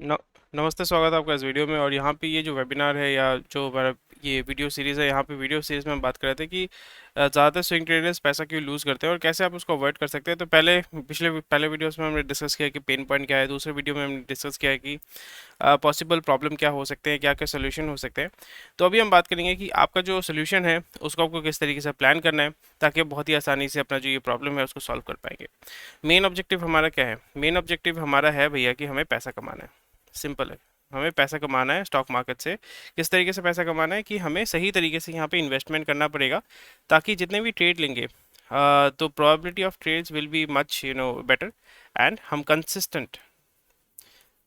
न, नमस्ते, स्वागत है आपका इस वीडियो में। और यहाँ पे ये जो वेबिनार है या जो हमारा ये वीडियो सीरीज़ है, यहाँ पे वीडियो सीरीज़ में हम बात कर रहे थे कि ज़्यादातर स्विंग ट्रेडर्स पैसा क्यों लूज़ करते हैं और कैसे आप उसको अवॉइड कर सकते हैं। तो पहले वीडियोस में हमने डिस्कस किया कि पेन पॉइंट क्या है, दूसरे वीडियो में हमने डिस्कस किया है कि पॉसिबल प्रॉब्लम क्या हो सकते हैं, क्या क्या सोल्यूशन हो सकते हैं। तो अभी हम बात करेंगे कि आपका जो सोल्यूशन है उसको आपको किस तरीके से प्लान करना है ताकि आप बहुत ही आसानी से अपना जो ये प्रॉब्लम है उसको सॉल्व कर पाएंगे। मेन ऑब्जेक्टिव हमारा क्या है? मेन ऑब्जेक्टिव हमारा है भैया कि हमें पैसा कमाना है। सिंपल है। हमें पैसा कमाना है स्टॉक मार्केट से। किस तरीके से पैसा कमाना है कि हमें सही तरीके से यहाँ पे इन्वेस्टमेंट करना पड़ेगा ताकि जितने भी ट्रेड लेंगे तो probability of trades will be much better. And हम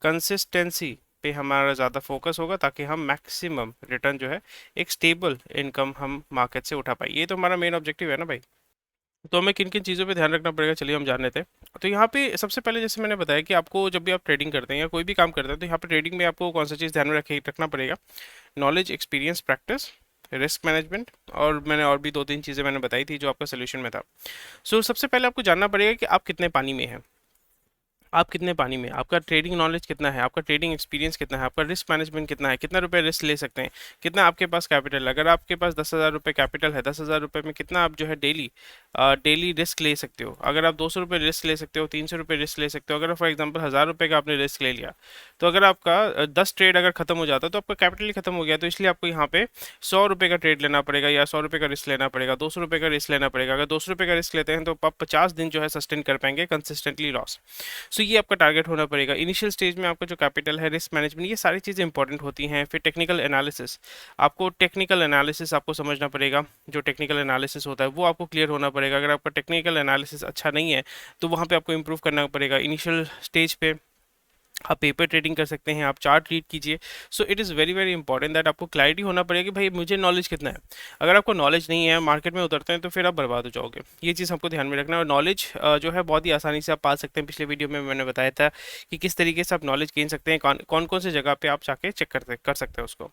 कंसिस्टेंसी पे हमारा ज़्यादा फोकस होगा ताकि हम मैक्सिमम रिटर्न जो है एक स्टेबल इनकम हम मार्केट से उठा पाए। ये तो हमारा मेन ऑब्जेक्टिव है ना भाई। तो हमें किन किन चीज़ों पे ध्यान रखना पड़ेगा, चलिए हम जान लेते हैं। तो यहाँ पे सबसे पहले जैसे मैंने बताया कि आपको जब भी आप ट्रेडिंग करते हैं या कोई भी काम करते हैं तो यहाँ पे ट्रेडिंग में आपको कौन सा चीज़ ध्यान में रखना पड़ेगा? Knowledge, experience, practice, risk management. और मैंने और भी दो तीन चीज़ें मैंने बताई थी जो आपका सोल्यूशन में था। सो सबसे पहले आपको जानना पड़ेगा कि आप कितने पानी में हैं। आप कितने पानी में, आपका ट्रेडिंग नॉलेज कितना है, आपका ट्रेडिंग एक्सपीरियंस कितना है, आपका रिस्क मैनेजमेंट कितना है, कितना रुपए रिस्क ले सकते हैं, कितना आपके पास कैपिटल है। अगर आपके पास 10,000 रुपये कैपिटल है, 10,000 रुपये में कितना आप जो है डेली रिस्क ले सकते हो। अगर आप 200 रुपये रिस्क ले सकते हो, 300 रुपये रिस्क ले सकते हो। अगर फॉर एग्जाम्पल 1,000 रुपये का आपने रिस्क ले लिया तो अगर आपका 10 ट्रेड अगर खत्म हो जाता है तो आपका कैपिटल ही खत्म हो गया। तो इसलिए आपको यहाँ पे 100 रुपये का ट्रेड लेना पड़ेगा या 100 रुपये का रिस्क लेना पड़ेगा, 200 रुपये का रिस्क लेना पड़ेगा। अगर 200 रुपये का रिस्क लेते हैं तो आप 50 दिन जो है सस्टेन कर पाएंगे कंसिस्टेंटली लॉस। सो ये आपका टारगेट होना पड़ेगा। इनिशियल स्टेज में आपका जो कैपिटल है, रिस्क मैनेजमेंट, ये सारी चीज़ें इंपॉर्टेंट होती हैं। फिर टेक्निकल एनालिसिस, आपको टेक्निकल एनालिसिस आपको समझना पड़ेगा। जो टेक्निकल एनालिसिस होता है वो आपको क्लियर होना पड़ेगा। अगर आपका टेक्निकल एनालिसिस अच्छा नहीं है तो वहाँ पे आपको इंप्रूव करना पड़ेगा। इनिशियल स्टेज पे आप पेपर ट्रेडिंग कर सकते हैं, आप चार्ट रीड कीजिए। So it is very very important that आपको क्लैरिटी होना पड़ेगा कि भाई मुझे नॉलेज कितना है। अगर आपको नॉलेज नहीं है, मार्केट में उतरते हैं तो फिर आप बर्बाद हो जाओगे। ये चीज़ हमको ध्यान में रखना है। और नॉलेज जो है बहुत ही आसानी से आप पा सकते हैं। पिछले वीडियो में मैंने बताया था कि किस तरीके से आप नॉलेज गेन सकते हैं, कौन कौन से जगह पे आप जाके चेक कर सकते हैं उसको।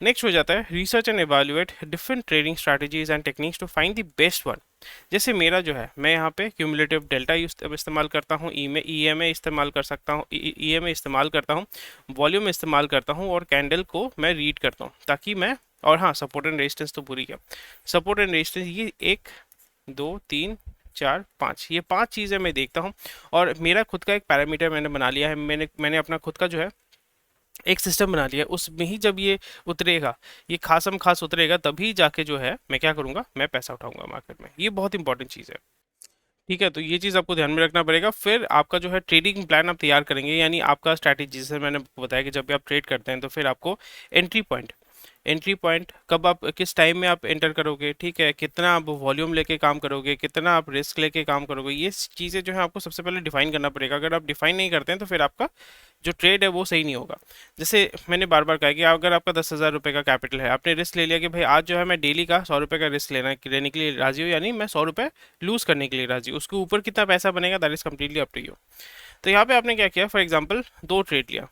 नेक्स्ट हो जाता है research and evaluate different trading strategies and techniques to find the best one. जैसे मेरा जो है, मैं यहाँ पे क्यूमुलेटिव डेल्टा इस्तेमाल करता हूँ, ईएमए इस्तेमाल कर सकता हूँ, ईएमए इस्तेमाल करता हूँ, वॉल्यूम इस्तेमाल करता हूँ और कैंडल को मैं रीड करता हूँ ताकि मैं, और हाँ, सपोर्ट एंड रेजिस्टेंस तो पूरी क्या, सपोर्ट एंड रेजिस्टेंस ये 1, 2, 3, 4, 5, ये 5 चीज़ें मैं देखता हूँ। और मेरा खुद का एक पैरामीटर मैंने बना लिया है। मैंने अपना खुद का जो है एक सिस्टम बना लिया। उसमें ही जब ये उतरेगा, ये खासम खास उतरेगा, तभी जाके जो है मैं क्या करूंगा, मैं पैसा उठाऊंगा मार्केट में। ये बहुत इंपॉर्टेंट चीज़ है। ठीक है, तो ये चीज़ आपको ध्यान में रखना पड़ेगा। फिर आपका जो है ट्रेडिंग प्लान आप तैयार करेंगे, यानी आपका स्ट्रैटेजी, जैसे मैंने आपको बताया कि जब भी आप ट्रेड करते हैं तो फिर आपको एंट्री पॉइंट एंट्री पॉइंट कब, आप किस टाइम में आप एंटर करोगे, ठीक है, कितना आप वॉल्यूम लेके काम करोगे, कितना आप रिस्क लेके काम करोगे, ये चीज़ें जो है आपको सबसे पहले डिफाइन करना पड़ेगा। अगर आप डिफाइन नहीं करते हैं तो फिर आपका जो ट्रेड है वो सही नहीं होगा। जैसे मैंने बार बार कहा कि अगर आपका 10,000 रुपये का कैपिटल है, आपने रिस्क ले लिया कि भाई आज जो है मैं डेली का 100 रुपये का रिस्क लेने के लिए राजी हूँ, यानी मैं 100 रुपये लूज करने के लिए राजी हूँ। उसके ऊपर कितना पैसा बनेगा that is completely up to you. तो यहाँ पे आपने क्या किया, फॉर एग्जाम्पल 2 ट्रेड लिया,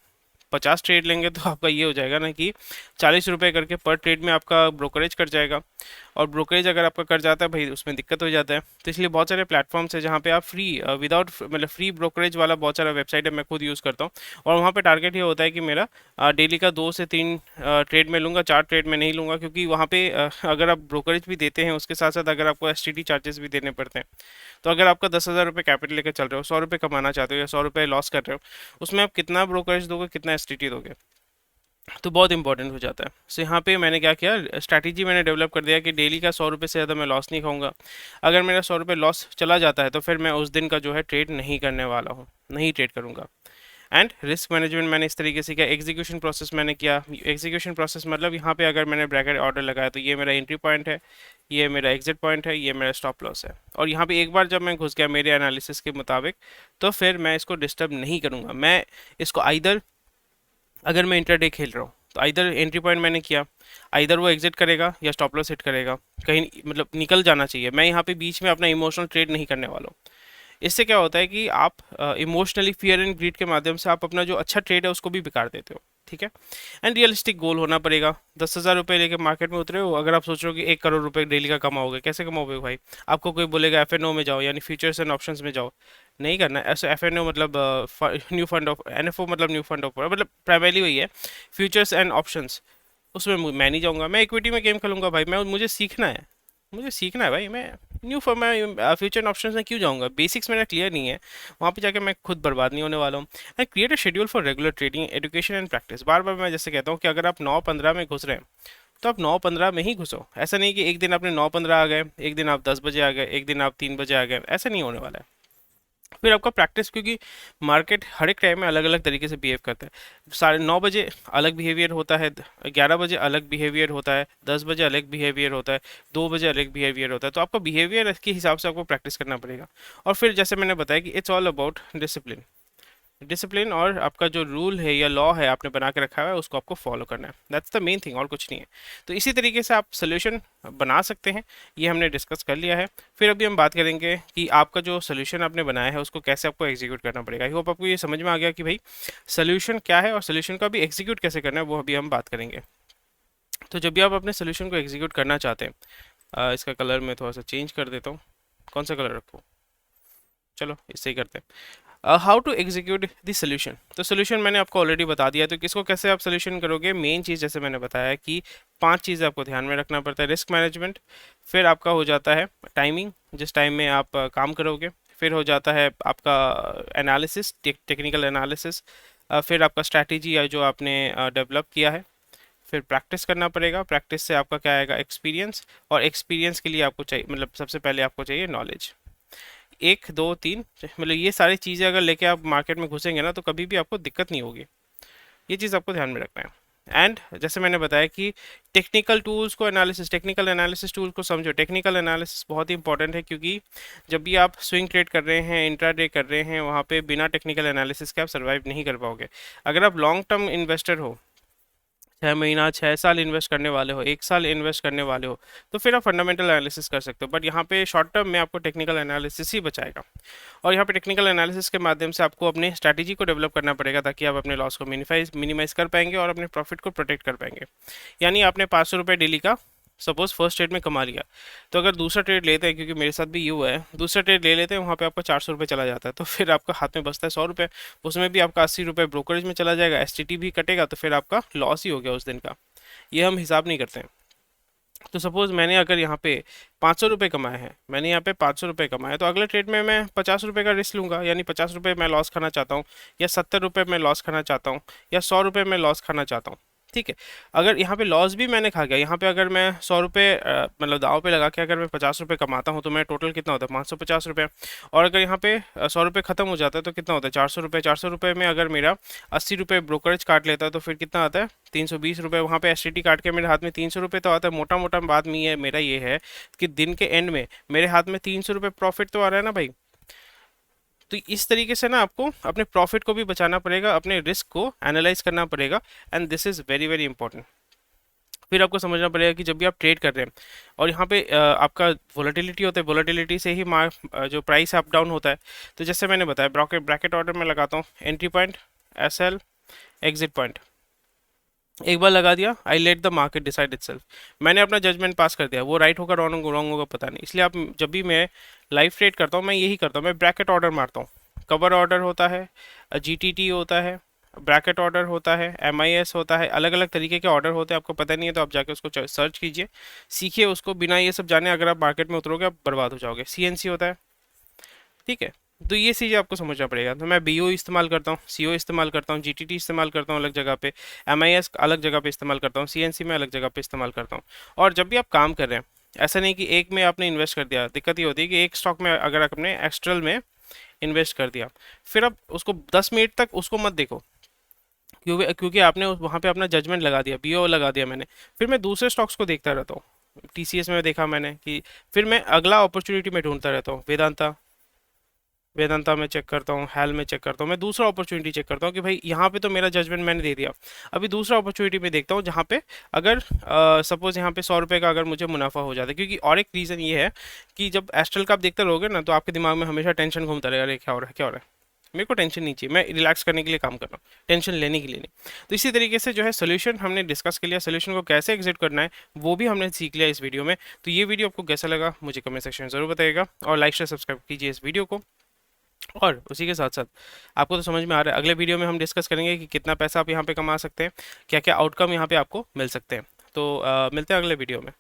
50 ट्रेड लेंगे तो आपका ये हो जाएगा ना कि 40 रुपये करके पर ट्रेड में आपका ब्रोकरेज कट जाएगा। और ब्रोकरेज अगर आपका कट जाता है भाई, उसमें दिक्कत हो जाता है। तो इसलिए बहुत सारे प्लेटफॉर्म्स है जहाँ पे आप फ्री विदाउट मतलब फ्री ब्रोकरेज वाला बहुत सारा वेबसाइट है, मैं खुद यूज़ करता हूँ। और वहाँ पे टारगेट ये होता है कि मेरा डेली का 2 से 3 ट्रेड में लूँगा, 4 ट्रेड में नहीं लूँगा, क्योंकि वहाँ पे अगर आप ब्रोकरेज भी देते हैं उसके साथ साथ अगर आपको एसटीडी चार्जेस भी देने पड़ते हैं। तो अगर आपका 10,000 रुपये कैपिटल लेकर चल रहे हो, 100 रुपये कमाना चाहते हो या 100 रुपये लॉस कर रहे हो, उसमें आप कितना ब्रोकरेज दोगे, कितना एसटीडी दोगे, तो बहुत इंपॉर्टेंट हो जाता है। सो यहाँ पे मैंने क्या किया, स्ट्रैटेजी मैंने डेवलप कर दिया कि डेली का 100 रुपये से ज़्यादा मैं लॉस नहीं खाऊंगा। अगर मेरा 100 रुपये लॉस चला जाता है तो फिर मैं उस दिन का जो है ट्रेड नहीं करने वाला हूँ, नहीं ट्रेड करूँगा। एंड रिस्क मैनेजमेंट मैंने इस तरीके से किया। एग्जीक्यूशन प्रोसेस मैंने किया। एग्जीक्यूशन प्रोसेस मतलब यहाँ पे अगर मैंने ब्रैकेट ऑर्डर लगाया तो ये मेरा एंट्री पॉइंट है, ये मेरा एग्जिट पॉइंट है, ये मेरा स्टॉप लॉस है। और यहाँ पे एक बार जब मैं घुस गया मेरे एनालिसिस के मुताबिक, तो फिर मैं इसको डिस्टर्ब नहीं करूँगा। मैं इसको आइदर, अगर मैं इंटरडे खेल रहा हूँ तो आइदर एंट्री पॉइंट मैंने किया, आइदर वो एग्जिट करेगा या स्टॉप लॉस हिट करेगा, कहीं मतलब निकल जाना चाहिए। मैं यहाँ पे बीच में अपना इमोशनल ट्रेड नहीं करने वाला हूँ। इससे क्या होता है कि आप इमोशनली फियर एंड ग्रीड के माध्यम से आप अपना जो अच्छा ट्रेड है उसको भी बेकार देते हो। ठीक है। एंड रियलिस्टिक गोल होना पड़ेगा। 10,000 रुपये लेके मार्केट में उतरे हो, अगर आप सोच रहे हो कि 1 करोड़ रुपए डेली का कमाओगे, कैसे कमाओगे भाई? आपको कोई बोलेगा एफएनओ में जाओ, यानी फ्यूचर्स एंड ऑप्शंस में जाओ, नहीं करना है ऐसे। एफएनओ मतलब न्यू फंड ऑफ, एनएफओ मतलब न्यू फंड ऑफ, मतलब प्राइमरली वही है, फ्यूचर्स एंड ऑप्शंस। उसमें मैं नहीं जाऊंगा, मैं इक्विटी में गेम खेलूंगा भाई। मैं, मुझे सीखना है, मुझे सीखना है भाई। मैं न्यू फॉर, मैं फ्यूचर ऑप्शंस में क्यों जाऊंगा? बेसिक्स मेरा क्लियर नहीं है, वहाँ पे जाके मैं खुद बर्बाद नहीं होने वाला हूँ। And create a schedule for regular trading, education and practice. बार बार मैं जैसे कहता हूँ कि अगर आप 9-15 में घुस रहे हैं तो आप 9-15 में ही घुसो। ऐसा नहीं कि एक दिन आपने 9-15 आ गए, एक दिन आप 10 बजे आ गए, एक दिन आप 3 बजे आ गए, ऐसा नहीं होने वाला है। फिर आपका प्रैक्टिस, क्योंकि मार्केट हर एक टाइम में अलग अलग तरीके से बिहेव करता है। 9:30 अलग बिहेवियर होता है, 11 बजे अलग बिहेवियर होता है, 10 बजे अलग बिहेवियर होता है, 2 बजे अलग बिहेवियर होता है। तो आपका बिहेवियर के हिसाब से आपको प्रैक्टिस करना पड़ेगा। और फिर जैसे मैंने बताया कि it's all about discipline. Discipline और आपका जो रूल है या लॉ है आपने बना के रखा है, उसको आपको फॉलो करना है। दैट्स द मेन थिंग, और कुछ नहीं है। तो इसी तरीके से आप सोल्यूशन बना सकते हैं, ये हमने डिस्कस कर लिया है। फिर अभी हम बात करेंगे कि आपका जो सोल्यूशन आपने बनाया है उसको कैसे आपको एग्जीक्यूट करना पड़ेगा। आई होप आपको ये समझ में आ गया कि भाई सोल्यूशन क्या है और सोल्यूशन को अभी एग्जीक्यूट कैसे करना है, वो अभी हम बात करेंगे। तो जब भी आप अपने सोल्यूशन को एग्जीक्यूट करना चाहते हैं, इसका कलर मैं थोड़ा सा चेंज कर देता हूँ। कौन सा कलर रखूँ? चलो इससे ही करते हैं। How to execute the solution. तो सोल्यूशन मैंने आपको ऑलरेडी बता दिया, तो किसको कैसे आप सोल्यूशन करोगे? मेन चीज़ जैसे मैंने बताया कि 5 चीज़ें आपको ध्यान में रखना पड़ता है। रिस्क मैनेजमेंट, फिर आपका हो जाता है टाइमिंग, जिस टाइम में आप काम करोगे, फिर हो जाता है आपका एनालिसिस, टेक्निकल एनालिसिस, फिर आपका स्ट्रैटेजी जो आपने डेवलप किया है, फिर प्रैक्टिस करना पड़ेगा। प्रैक्टिस से आपका क्या आएगा? एक्सपीरियंस। और एक्सपीरियंस के लिए आपको चाहिए, मतलब सबसे पहले आपको चाहिए नॉलेज। 1 2 3, मतलब ये सारी चीज़ें अगर लेके आप मार्केट में घुसेंगे ना, तो कभी भी आपको दिक्कत नहीं होगी। ये चीज़ आपको ध्यान में रखना है। एंड जैसे मैंने बताया कि टेक्निकल टूल्स को एनालिसिस, टेक्निकल एनालिसिस टूल्स को समझो। टेक्निकल एनालिसिस बहुत ही इंपॉर्टेंट है, क्योंकि जब भी आप स्विंग ट्रेड कर रहे हैं, इंट्राडे कर रहे हैं, वहाँ पे बिना टेक्निकल एनालिसिस के आप सर्वाइव नहीं कर पाओगे। अगर आप लॉन्ग टर्म इन्वेस्टर हो, 6 महीना 6 साल इन्वेस्ट करने वाले हो, 1 साल इन्वेस्ट करने वाले हो, तो फिर आप फंडामेंटल एनालिसिस कर सकते हो। बट यहाँ पे शॉर्ट टर्म में आपको टेक्निकल एनालिसिस ही बचाएगा। और यहाँ पे टेक्निकल एनालिसिस के माध्यम से आपको अपने स्ट्रैटेजी को डेवलप करना पड़ेगा, ताकि आप अपने लॉस को मिनिमाइज कर पाएंगे और अपने प्रॉफिट को प्रोटेक्ट कर पाएंगे। यानी आपने 500 रुपये डेली का सपोज फर्स्ट ट्रेड में कमा लिया, तो अगर दूसरा ट्रेड लेते हैं, क्योंकि मेरे साथ भी ये हुआ है, दूसरा ट्रेड ले लेते हैं, वहाँ पे आपका 400 रुपये चला जाता है, तो फिर आपका हाथ में बचता है 100 रुपये। उसमें भी आपका 80 रुपये ब्रोकरेज में चला जाएगा, एसटीटी भी कटेगा, तो फिर आपका लॉस ही हो गया उस दिन का। ये हम हिसाब नहीं करते हैं। तो सपोज मैंने अगर यहाँ पे 500 रुपये कमाए हैं, मैंने यहाँ पे 500 रुपये कमाए, तो अगले ट्रेड में मैं 50 रुपये का रिस्क लूंगा, यानी 50 रुपये मैं लॉस खाना चाहता हूँ, या 70 रुपये मैं लॉस खाना चाहता हूँ, या 100 रुपये मैं लॉस खाना चाहता हूँ। ठीक है। अगर यहाँ पे लॉस भी मैंने खा गया, यहाँ पे अगर मैं 100 रुपये मतलब दाव पे लगा के अगर मैं 50 रुपये कमाता हूँ, तो मैं टोटल कितना होता है? 550 रुपये। और अगर यहाँ पे 100 रुपये खत्म हो जाता है, तो कितना होता है? 400 रुपये। 400 रुपये में अगर मेरा 80 रुपये ब्रोकरेज काट लेता है, तो फिर कितना आता है? 320 रुपये। वहाँ पे एस काट के मेरे हाथ में 300 रुपये तो आता है। मोटा मोटा बात में है मेरा ये है कि दिन के एंड में मेरे हाथ में 300 रुपये प्रॉफिट तो आ रहा है ना भाई। तो इस तरीके से ना आपको अपने प्रॉफिट को भी बचाना पड़ेगा, अपने रिस्क को एनालाइज करना पड़ेगा, and this is very very important. फिर आपको समझना पड़ेगा कि जब भी आप ट्रेड कर रहे हैं और यहाँ पे आपका वोलेटिलिटी होता है, वोलेटिलिटी से ही जो प्राइस अप डाउन होता है। तो जैसे मैंने बताया, ब्रैकेट ब्रैकेट ऑर्डर में लगाता हूँ, entry point, SL, exit point. एक बार लगा दिया, I let the market decide itself. मैंने अपना जजमेंट पास कर दिया, वो राइट होगा रॉन्ग होगा पता नहीं। इसलिए आप जब भी मैं लाइव ट्रेड करता हूँ, मैं यही करता हूँ, मैं ब्रैकेट ऑर्डर मारता हूँ। कवर ऑर्डर होता है, जीटीटी होता है, ब्रैकेट ऑर्डर होता है, एमआईएस होता है, अलग अलग तरीके के ऑर्डर होते हैं। आपको पता नहीं है तो आप जाके उसको सर्च कीजिए, सीखिए उसको। बिना ये सब जाने अगर आप मार्केट में उतरोगे, आप बर्बाद हो जाओगे। सीएनसी होता है, ठीक है। तो ये चीज़ें आपको समझना पड़ेगा। तो मैं बीओ इस्तेमाल करता हूँ, सीओ इस्तेमाल करता हूँ, जीटीटी इस्तेमाल करता हूँ अलग जगह पे, एमआईएस अलग जगह पे इस्तेमाल करता हूँ, सीएनसी में अलग जगह पे इस्तेमाल करता हूँ। और जब भी आप काम कर रहे हैं, ऐसा नहीं कि एक में आपने इन्वेस्ट कर दिया। दिक्कत ये होती है कि एक स्टॉक में अगर आपने एक्स्ट्रल में इन्वेस्ट कर दिया, फिर आप उसको 10 मिनट तक उसको मत देखो, क्योंकि आपने वहाँ पे अपना जजमेंट लगा दिया, बीओ लगा दिया मैंने। फिर मैं दूसरे स्टॉक्स को देखता रहता हूँ। टीसीएस में देखा मैंने कि फिर मैं अगला अपॉर्चुनिटी में ढूंढता रहता हूँ। वेदांता, वेदांता में चेक करता हूँ, हेल में चेक करता हूँ, मैं दूसरा अपॉर्चुनिटी चेक करता हूँ कि भाई यहाँ पे तो मेरा जजमेंट मैंने दे दिया, अभी दूसरा अपॉर्चुनिटी में देखता हूँ जहाँ पे अगर सपोज यहाँ पे 100 रुपये का अगर मुझे मुनाफा हो जाता है। क्योंकि और एक रीज़न ये है कि जब एस्ट्रल का आप देखते रहोगे ना, तो आपके दिमाग में हमेशा टेंशन घूमता रहेगा, अरे क्या हो रहा है क्या हो रहा है। मेरे को टेंशन नहीं चाहिए, मैं रिलैक्स करने के लिए काम कर रहा हूँ, टेंशन लेने के लिए नहीं। तो इसी तरीके से जो है सोल्यूशन हमने डिस्कस कर लिया, सोल्यूशन को कैसे एग्जिट करना है वो भी हमने सीख लिया इस वीडियो में। तो ये वीडियो आपको कैसा लगा मुझे कमेंट सेक्शन में ज़रूर बताइएगा, और लाइक शेयर सब्सक्राइब कीजिए इस वीडियो को। और उसी के साथ साथ आपको तो समझ में आ रहा है, अगले वीडियो में हम डिस्कस करेंगे कि कितना पैसा आप यहाँ पे कमा सकते हैं, क्या क्या आउटकम यहाँ पे आपको मिल सकते हैं। तो मिलते हैं अगले वीडियो में।